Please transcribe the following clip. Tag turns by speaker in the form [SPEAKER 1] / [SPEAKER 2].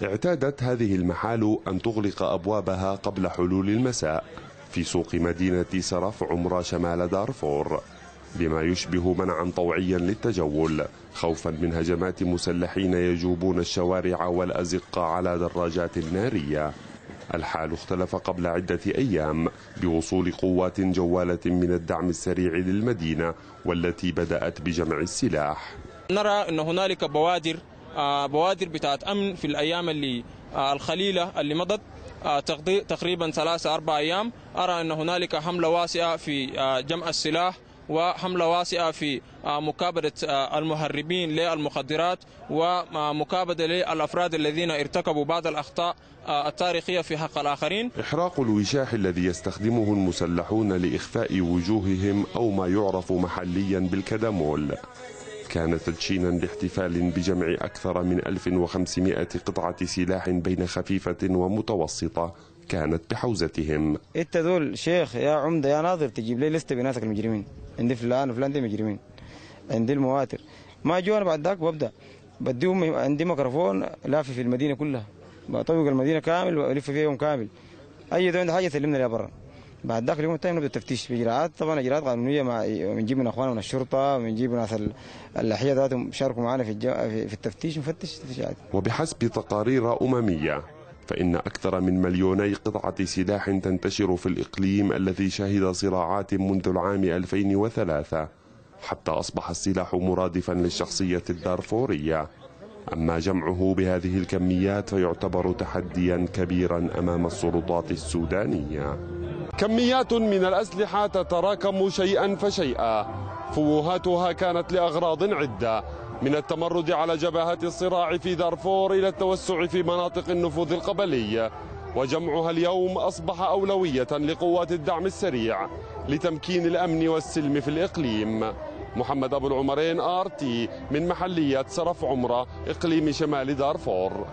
[SPEAKER 1] اعتادت هذه المحال أن تغلق أبوابها قبل حلول المساء في سوق مدينة سرف عمرة شمال دارفور، بما يشبه منعا طوعيا للتجول خوفا من هجمات مسلحين يجوبون الشوارع والأزقة على دراجات نارية. الحال اختلف قبل عدة أيام بوصول قوات جوالة من الدعم السريع للمدينة والتي بدأت بجمع السلاح.
[SPEAKER 2] نرى أن هنالك بوادر بتاعت أمن في الأيام الخليلة اللي مضت تقريبا 3-4 أيام. أرى أن هنالك حملة واسعة في جمع السلاح وحملة واسعة في مكابدة المهربين للمخدرات ومكابدة للأفراد الذين ارتكبوا بعض الأخطاء التاريخية في حق الآخرين.
[SPEAKER 1] إحراق الوشاح الذي يستخدمه المسلحون لإخفاء وجوههم أو ما يعرف محليا بالكدامول كان تدشينا لاحتفال بجمع أكثر من 1500 قطعة سلاح بين خفيفة ومتوسطة كانت بحوزتهم.
[SPEAKER 3] انت دول شيخ يا عمده يا ناظر تجيب لي لسته بناسك المجرمين، عندي فلان وفلان دي مجرمين، عندي المواتر ما جو. انا بعد ذاك ببدا بديهم، عندي ميكروفون لافي في المدينه كلها، بطوق المدينه كامل والف فيها يوم كامل، اي عنده حاجه سلمنا لها برا. بعد ذاك اليوم الثاني نبدا التفتيش باجراءات، طبعا اجراءات قانونيه، بنجيب من اخواننا من الشرطه، بنجيب ناس الاحياء ذاتهم شاركوا معنا في التفتيش، نفتش تفتيشات.
[SPEAKER 1] وبحسب تقارير امميه فإن أكثر من 2,000,000 قطعة سلاح تنتشر في الإقليم الذي شهد صراعات منذ العام 2003 حتى أصبح السلاح مرادفا للشخصية الدارفورية. أما جمعه بهذه الكميات فيعتبر تحديا كبيرا أمام السلطات السودانية. كميات من الأسلحة تتراكم شيئا فشيئا، فوهاتها كانت لأغراض عدة، من التمرد على جبهات الصراع في دارفور إلى التوسع في مناطق النفوذ القبلي، وجمعها اليوم أصبح أولوية لقوات الدعم السريع لتمكين الأمن والسلم في الإقليم. محمد أبو العمرين RT من محلية سرف عمرة إقليم شمال دارفور.